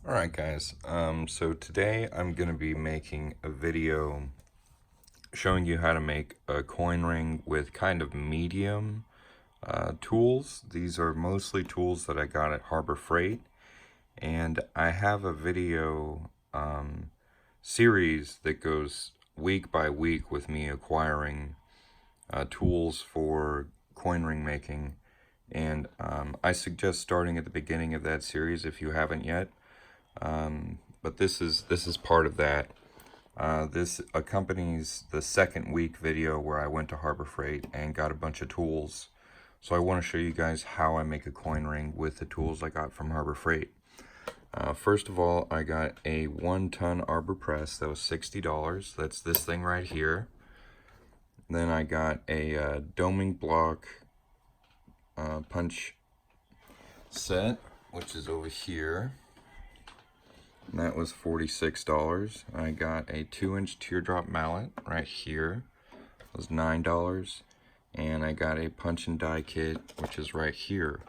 Alright guys, so today I'm going to be making a video showing you how to make a coin ring with kind of medium tools. These are mostly tools that I got at Harbor Freight, and I have a video series that goes week by week with me acquiring tools for coin ring making, and I suggest starting at the beginning of that series if you haven't yet. But this is part of that. This accompanies the second week video where I went to Harbor Freight and got a bunch of tools. So I want to show you guys how I make a coin ring with the tools I got from Harbor Freight. First of all, I got a 1-ton arbor press that was $60. That's this thing right here. Then I got a doming block punch set, which is over here. And that was $46. I got a 2-inch teardrop mallet right here. It was $9. And I got a punch and die kit, which is right here,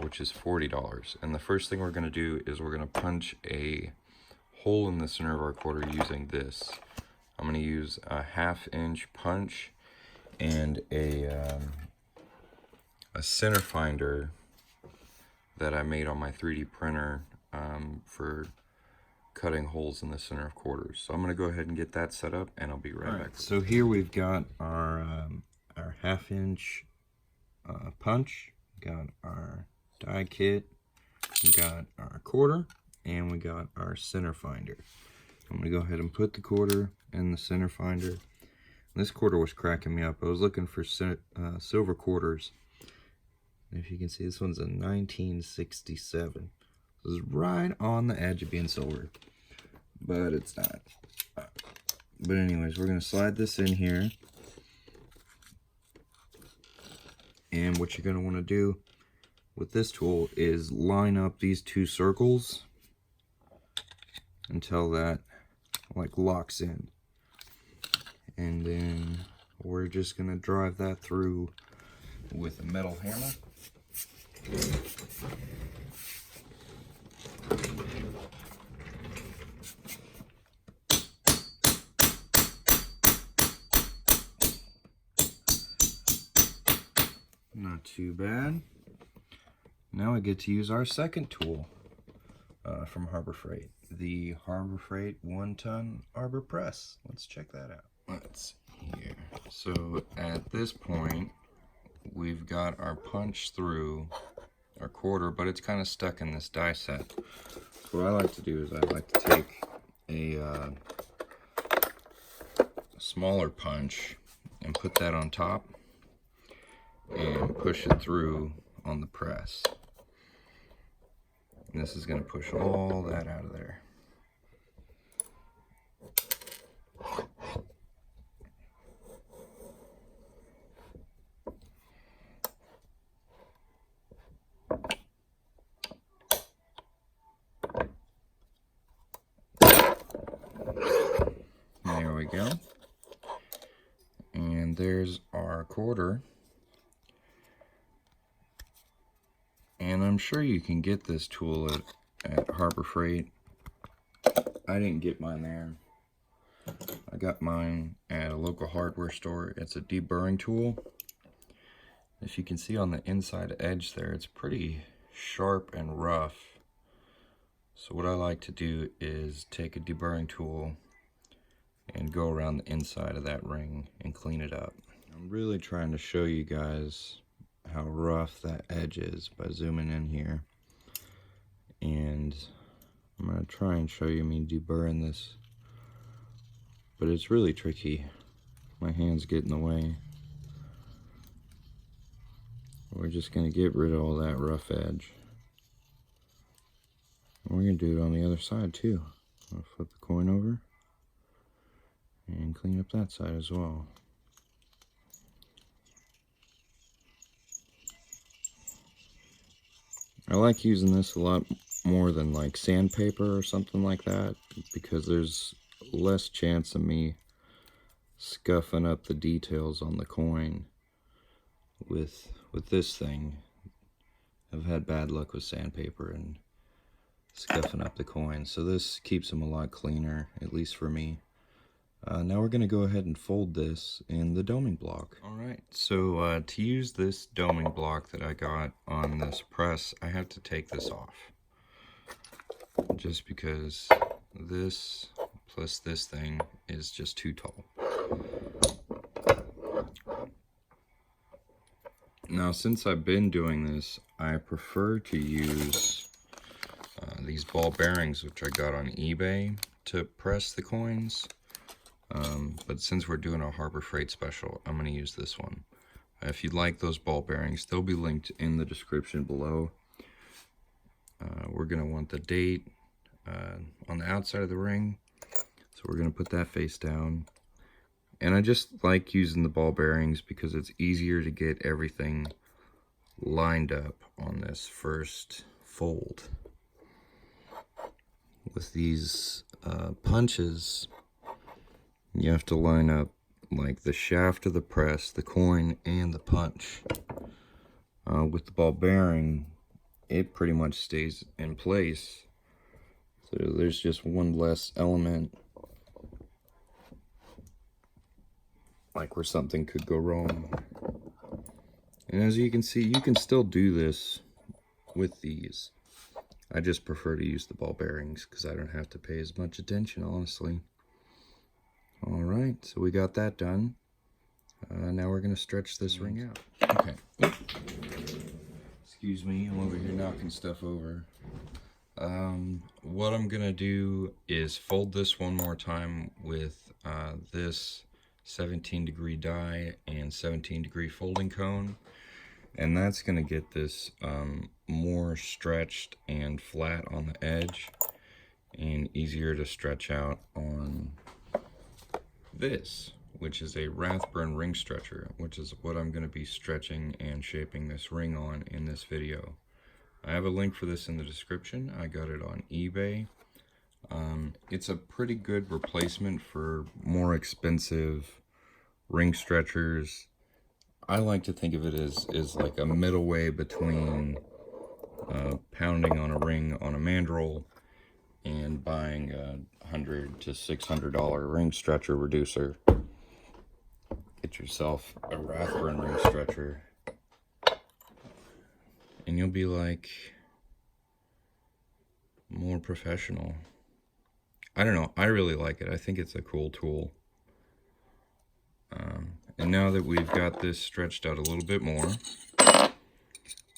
which is $40. And the first thing we're going to do is we're going to punch a hole in the center of our quarter using this. I'm going to use a 1/2-inch punch and a center finder that I made on my 3D printer for cutting holes in the center of quarters. So I'm going to go ahead and get that set up, and I'll be right back. So here we've got our 1/2-inch punch, got our die kit, we got our quarter, and we got our center finder. I'm going to go ahead and put the quarter in the center finder. This quarter was cracking me up. I was looking for silver quarters. And if you can see, this one's a 1967. This is right on the edge of being silver, but it's not. But anyways, we're going to slide this in here. And what you're going to want to do with this tool is line up these two circles until that like locks in. And then we're just going to drive that through with a metal hammer. Not too bad. Now we get to use our second tool from Harbor Freight, the Harbor Freight 1-ton arbor press. Let's check that out. Let's see here. So at this point, we've got our punch through our quarter, but it's kind of stuck in this die set. So what I like to do is I like to take a smaller punch and put that on top and push it through on the press. And this is going to push all that out of there. There we go. And there's our quarter. And I'm sure you can get this tool at Harbor Freight. I didn't get mine there. I got mine at a local hardware store. It's a deburring tool. If you can see on the inside edge there, it's pretty sharp and rough. So what I like to do is take a deburring tool and go around the inside of that ring and clean it up. I'm really trying to show you guys how rough that edge is by zooming in here, and I'm going to try and show you me deburring this, but it's really tricky. My hands get in the way. We're just going to get rid of all that rough edge. And we're going to do it on the other side too. I'll flip the coin over and clean up that side as well. I like using this a lot more than like sandpaper or something like that, because there's less chance of me scuffing up the details on the coin. With this thing, I've had bad luck with sandpaper, and scuffing up the coins. So this keeps them a lot cleaner, at least for me. Now we're going to go ahead and fold this in the doming block. Alright, so to use this doming block that I got on this press, I have to take this off. Just because this plus this thing is just too tall. Now, since I've been doing this, I prefer to use these ball bearings, which I got on eBay, to press the coins. But since we're doing a Harbor Freight special, I'm going to use this one. If you'd like those ball bearings, they'll be linked in the description below. We're going to want the date on the outside of the ring. So we're going to put that face down. And I just like using the ball bearings because it's easier to get everything lined up on this first fold. With these punches, you have to line up like the shaft of the press, the coin, and the punch. With the ball bearing, it pretty much stays in place. So there's just one less element, like where something could go wrong. And as you can see, you can still do this with these. I just prefer to use the ball bearings because I don't have to pay as much attention, honestly. Alright, so we got that done. Now we're going to stretch this ring out. Okay. Excuse me, I'm over here knocking stuff over. What I'm going to do is fold this one more time with this 17-degree die and 17-degree folding cone. And that's going to get this more stretched and flat on the edge and easier to stretch out on this, which is a Rathburn ring stretcher, which is what I'm going to be stretching and shaping this ring on in this video. I have a link for this in the description. I got it on eBay. It's a pretty good replacement for more expensive ring stretchers. I like to think of it as like a middle way between pounding on a ring on a mandrel and buying a $100 to $600 ring stretcher reducer. Get yourself a Rathburn ring stretcher, and you'll be like more professional. I don't know, I really like it. I think it's a cool tool. And now that we've got this stretched out a little bit more,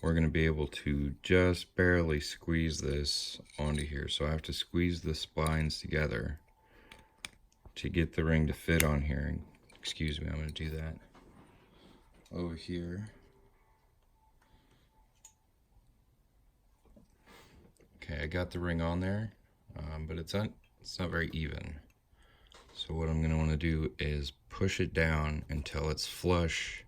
we're going to be able to just barely squeeze this onto here. So I have to squeeze the splines together to get the ring to fit on here. Excuse me, I'm going to do that over here. Okay, I got the ring on there, but it's not very even. So what I'm going to want to do is push it down until it's flush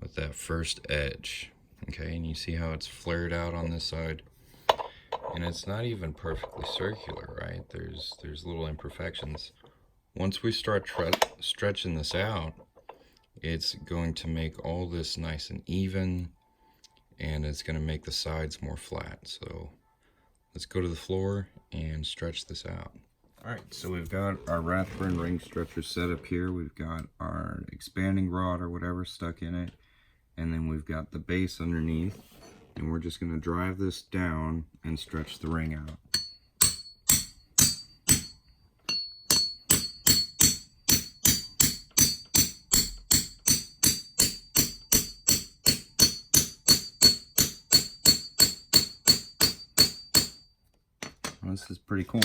with that first edge. Okay, and you see how it's flared out on this side? And it's not even perfectly circular, right? There's little imperfections. Once we start stretching this out, it's going to make all this nice and even, and it's going to make the sides more flat. So let's go to the floor and stretch this out. Alright, so we've got our Rathburn ring stretcher set up here. We've got our expanding rod or whatever stuck in it. And then we've got the base underneath. And we're just going to drive this down and stretch the ring out. Well, this is pretty cool.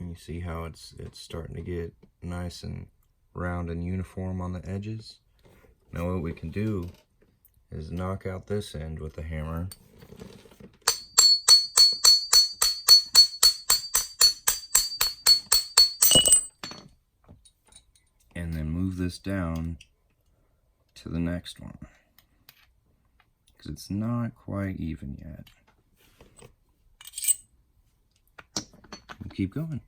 And you see how it's starting to get nice and round and uniform on the edges. Now what we can do is knock out this end with a hammer. And then move this down to the next one, because it's not quite even yet. We'll keep going.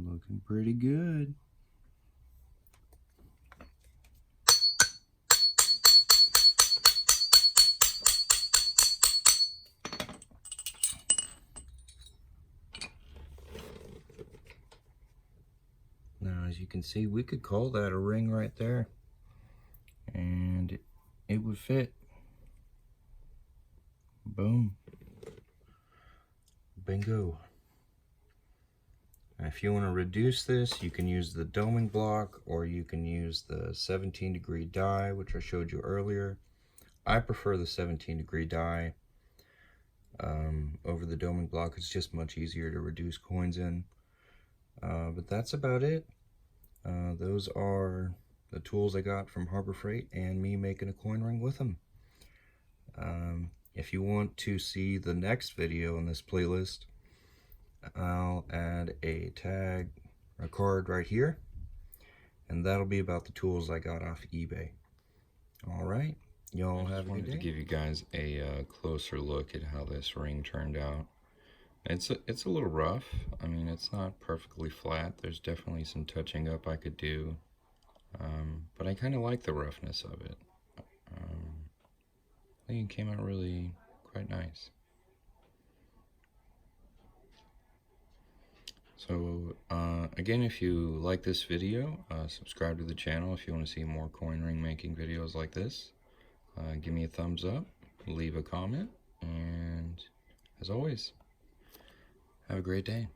Looking pretty good. Now, as you can see, we could call that a ring right there, and it would fit. Boom. Bingo. Now, if you want to reduce this, you can use the doming block, or you can use the 17-degree die, which I showed you earlier. I prefer the 17-degree die over the doming block. It's just much easier to reduce coins in. But that's about it. Those are the tools I got from Harbor Freight and me making a coin ring with them. If you want to see the next video in this playlist, I'll add a tag, a card right here, and that'll be about the tools I got off eBay. Alright, y'all have a good day. To give you guys a closer look at how this ring turned out. It's a little rough. I mean, it's not perfectly flat. There's definitely some touching up I could do, but I kind of like the roughness of it. I think it came out really quite nice. So again, if you like this video, subscribe to the channel if you want to see more coin ring making videos like this. Give me a thumbs up, leave a comment, and as always, have a great day.